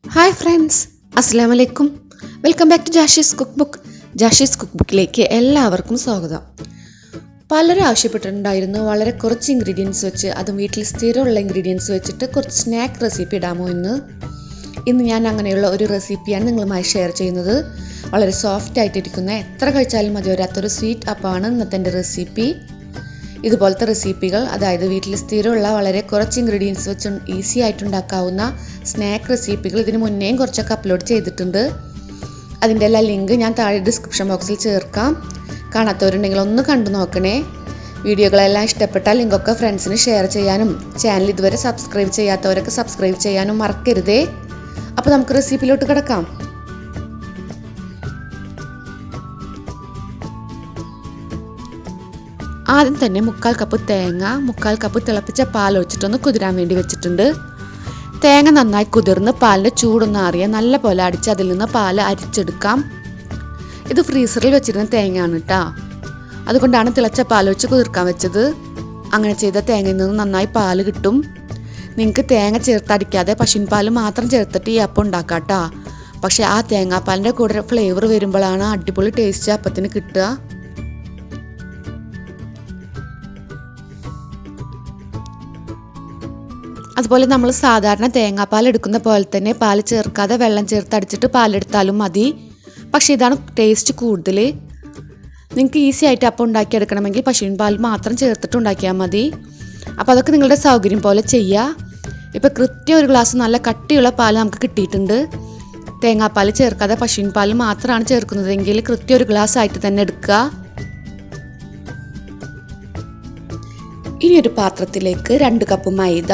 Hi friends, അസ്സലാമു അലൈക്കും. Welcome back to Jashi's cook book. Jashi's cook ബുക്കിലേക്ക് എല്ലാവർക്കും സ്വാഗതം. പലരും ആവശ്യപ്പെട്ടിട്ടുണ്ടായിരുന്നു വളരെ കുറച്ച് ഇൻഗ്രീഡിയൻസ് വെച്ച്, അതും വീട്ടിൽ സ്ഥിരമുള്ള ഇൻഗ്രീഡിയൻസ് വെച്ചിട്ട് കുറച്ച് സ്നാക്ക് റെസിപ്പി ഇടാമോ എന്ന്. ഇന്ന് ഞാൻ അങ്ങനെയുള്ള ഒരു റെസിപ്പിയാണ് നിങ്ങളുമായി ഷെയർ ചെയ്യുന്നത്. വളരെ സോഫ്റ്റ് ആയിട്ടിരിക്കുന്ന, എത്ര കഴിച്ചാലും മതി വരാത്തൊരു സ്വീറ്റ് അപ്പമാണ് ഇന്നത്തെ എൻ്റെ റെസിപ്പി. ഇതുപോലത്തെ റെസിപ്പികൾ, അതായത് വീട്ടിൽ സ്ഥിരമുള്ള വളരെ കുറച്ച് ഇൻഗ്രീഡിയൻസ് വെച്ച് ഈസി ആയിട്ടുണ്ടാക്കാവുന്ന സ്നാക്ക് റെസിപ്പികൾ ഇതിന് മുന്നേയും കുറച്ചൊക്കെ അപ്ലോഡ് ചെയ്തിട്ടുണ്ട്. അതിൻ്റെ എല്ലാ ലിങ്ക് ഞാൻ താഴെ ഡിസ്ക്രിപ്ഷൻ ബോക്സിൽ ചേർക്കാം. കാണാത്തവരുണ്ടെങ്കിൽ ഒന്ന് കണ്ടു നോക്കണേ. വീഡിയോകളെല്ലാം ഇഷ്ടപ്പെട്ടാൽ ലിങ്കൊക്കെ ഫ്രണ്ട്സിന് ഷെയർ ചെയ്യാനും ചാനൽ ഇതുവരെ സബ്സ്ക്രൈബ് ചെയ്യാത്തവരൊക്കെ സബ്സ്ക്രൈബ് ചെയ്യാനും മറക്കരുതേ. അപ്പോൾ നമുക്ക് റെസിപ്പിയിലോട്ട് കിടക്കാം. ആദ്യം തന്നെ 1/4 കപ്പ് തേങ്ങ, 1/4 കപ്പ് തിളപ്പിച്ച പാൽ ഒഴിച്ചിട്ടൊന്ന് കുതിരാൻ വേണ്ടി വെച്ചിട്ടുണ്ട്. തേങ്ങ നന്നായി കുതിർന്ന് പാലിൻ്റെ ചൂടൊന്ന് അറിയാൻ നല്ല പോലെ അടിച്ച് അതിൽ നിന്ന് പാൽ അരിച്ചെടുക്കാം. ഇത് ഫ്രീസറിൽ വെച്ചിരുന്ന തേങ്ങയാണ് കേട്ടോ, അതുകൊണ്ടാണ് തിളച്ച പാൽ ഒഴിച്ച് കുതിർക്കാൻ വെച്ചത്. അങ്ങനെ ചെയ്ത തേങ്ങയിൽ നിന്ന് നന്നായി പാല് കിട്ടും. നിങ്ങൾക്ക് തേങ്ങ ചേർത്തടിക്കാതെ പശുവിൻ പാൽ മാത്രം ചേർത്തിട്ട് ഈ അപ്പം ഉണ്ടാക്കാം കേട്ടോ. പക്ഷേ ആ തേങ്ങാപ്പാലിൻ്റെ കൂടെ ഫ്ലേവർ വരുമ്പോഴാണ് അടിപൊളി ടേസ്റ്റ് അപ്പത്തിന് കിട്ടുക. അതുപോലെ നമ്മൾ സാധാരണ തേങ്ങാപ്പാൽ എടുക്കുന്ന പോലെ തന്നെ പാൽ ചേർക്കാതെ വെള്ളം ചേർത്ത് അടിച്ചിട്ട് പാലെടുത്താലും മതി. പക്ഷേ ഇതാണ് ടേസ്റ്റ് കൂടുതൽ. നിങ്ങൾക്ക് ഈസി ആയിട്ട് അപ്പം ഉണ്ടാക്കിയെടുക്കണമെങ്കിൽ പശുവിൻ പാൽ മാത്രം ചേർത്തിട്ട് ഉണ്ടാക്കിയാൽ മതി. അപ്പോൾ അതൊക്കെ നിങ്ങളുടെ സൗകര്യം പോലെ ചെയ്യുക. ഇപ്പോൾ കൃത്യം ഒരു ഗ്ലാസ് നല്ല കട്ടിയുള്ള പാൽ നമുക്ക് കിട്ടിയിട്ടുണ്ട്. തേങ്ങാപ്പാൽ ചേർക്കാതെ പശുവിൻ പാൽ മാത്രമാണ് ചേർക്കുന്നതെങ്കിൽ കൃത്യം ഒരു ഗ്ലാസ് ആയിട്ട് തന്നെ എടുക്കുക. ഇനി ഒരു പാത്രത്തിലേക്ക് 2 കപ്പ് മൈദ,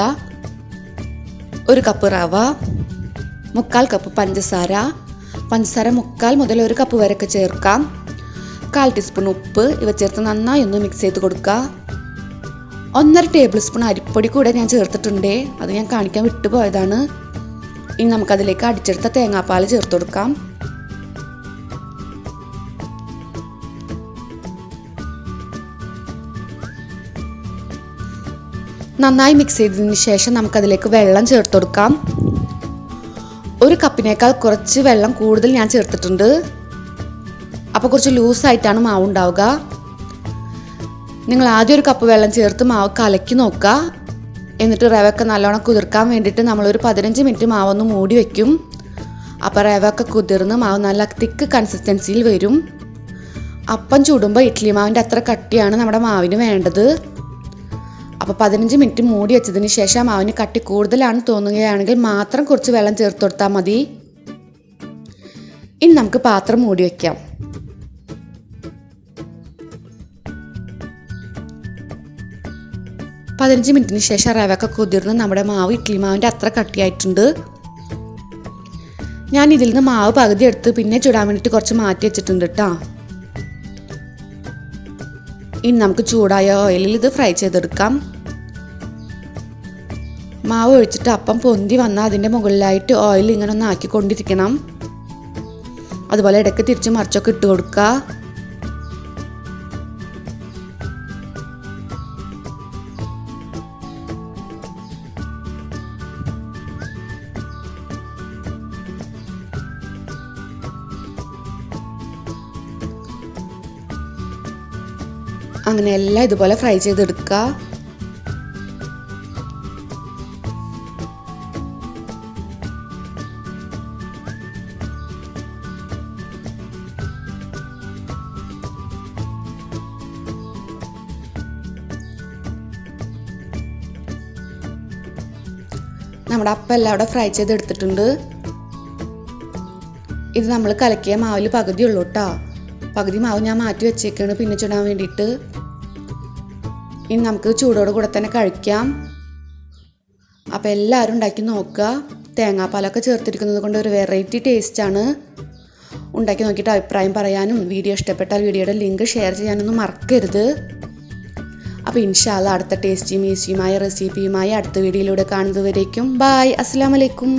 1 കപ്പ് റവ, 1/4 കപ്പ് പഞ്ചസാര 1/4 മുതൽ 1 കപ്പ് വരെയൊക്കെ ചേർക്കാം. 1/4 ടീസ്പൂൺ ഉപ്പ് ഇവ ചേർത്ത് നന്നായി ഒന്ന് മിക്സ് ചെയ്ത് കൊടുക്കുക. 1.5 ടേബിൾ സ്പൂൺ അരിപ്പൊടി കൂടെ ഞാൻ ചേർത്തിട്ടുണ്ട്, അത് ഞാൻ കാണിക്കാൻ വിട്ടുപോയതാണ്. ഇനി നമുക്കതിലേക്ക് അടിച്ചെടുത്ത തേങ്ങാപ്പാൽ ചേർത്ത് കൊടുക്കാം. നന്നായി മിക്സ് ചെയ്തതിന് ശേഷം നമുക്കതിലേക്ക് വെള്ളം ചേർത്ത് കൊടുക്കാം. 1 കപ്പിനേക്കാൾ കുറച്ച് വെള്ളം കൂടുതൽ ഞാൻ ചേർത്തിട്ടുണ്ട്. അപ്പോൾ കുറച്ച് ലൂസായിട്ടാണ് മാവ് ഉണ്ടാവുക. നിങ്ങൾ ആദ്യം 1 കപ്പ് വെള്ളം ചേർത്ത് മാവ് കലക്കി നോക്കുക. എന്നിട്ട് റവയൊക്കെ നല്ലോണം കുതിർക്കാൻ വേണ്ടിയിട്ട് നമ്മളൊരു 15 മിനിറ്റ് മാവൊന്ന് മൂടി വയ്ക്കും. അപ്പോൾ റവയൊക്കെ കുതിർന്ന് മാവ് നല്ല തിക്ക് കൺസിസ്റ്റൻസിയിൽ വരും. അപ്പം ചൂടുമ്പോൾ ഇഡ്ഡലി മാവിൻ്റെ അത്ര കട്ടിയാണ് നമ്മുടെ മാവിന് വേണ്ടത്. അപ്പോൾ 15 മിനിറ്റ് മൂടി വെച്ചതിന് ശേഷം മാവിന് കട്ടി കൂടുതലാണ് തോന്നുകയാണെങ്കിൽ മാത്രം കുറച്ച് വെള്ളം ചേർത്ത് കൊടുത്താൽ മതി. ഇനി നമുക്ക് പാത്രം മൂടി വയ്ക്കാം. പതിനഞ്ച് മിനിറ്റിന് ശേഷം റവയൊക്കെ കുതിർന്ന് നമ്മുടെ മാവ് ഇഡ്ഡലി മാവിൻ്റെ അത്ര കട്ടിയായിട്ടുണ്ട്. ഞാൻ ഇതിൽ നിന്ന് മാവ് പകുതി എടുത്ത് പിന്നെ ചുടാൻ വേണ്ടിയിട്ട് കുറച്ച് മാറ്റി വെച്ചിട്ടുണ്ട് കേട്ടോ. ഇനി നമുക്ക് ചൂടായ ഓയിലിൽ ഇത് ഫ്രൈ ചെയ്തെടുക്കാം. മാവ് ഒഴിച്ചിട്ട് അപ്പം പൊന്തി വന്നാൽ അതിൻ്റെ മുകളിലായിട്ട് ഓയിൽ ഇങ്ങനെ ഒന്ന് ആക്കിക്കൊണ്ടിരിക്കണം. അതുപോലെ ഇടയ്ക്ക് തിരിച്ച് മറിച്ചൊക്കെ ഇട്ട് കൊടുക്കുക. അങ്ങനെ എല്ലാം ഇതുപോലെ ഫ്രൈ ചെയ്തെടുക്കുക. നമ്മുടെ അപ്പം എല്ലാം അവിടെ ഫ്രൈ ചെയ്തെടുത്തിട്ടുണ്ട്. ഇത് നമ്മൾ കലക്കിയ മാവിൽ പകുതി ഉള്ളൂ കേട്ടോ. പകുതി മാവ് ഞാൻ മാറ്റി വെച്ചേക്കാണ് പിന്നെ ചുടാൻ വേണ്ടിയിട്ട്. ഇനി നമുക്ക് ചൂടോട് കൂടെ തന്നെ കഴിക്കാം. അപ്പോൾ എല്ലാവരും ഉണ്ടാക്കി നോക്കുക. തേങ്ങാപ്പാലൊക്കെ ചേർത്തിരിക്കുന്നത് കൊണ്ട് ഒരു വെറൈറ്റി ടേസ്റ്റാണ്. ഉണ്ടാക്കി നോക്കിയിട്ട് അഭിപ്രായം പറയാനും വീഡിയോ ഇഷ്ടപ്പെട്ടാൽ വീഡിയോയുടെ ലിങ്ക് ഷെയർ ചെയ്യാനൊന്നും മറക്കരുത്. അപ്പോൾ ഇൻഷാ അല്ലാഹ് അടുത്ത ടേസ്റ്റിയും ഈസിയുമായ റെസിപ്പിയുമായി അടുത്ത വീഡിയോയിലൂടെ കാണുന്നതുവരേക്കും ബായ്, അസ്സലാമു അലൈക്കും.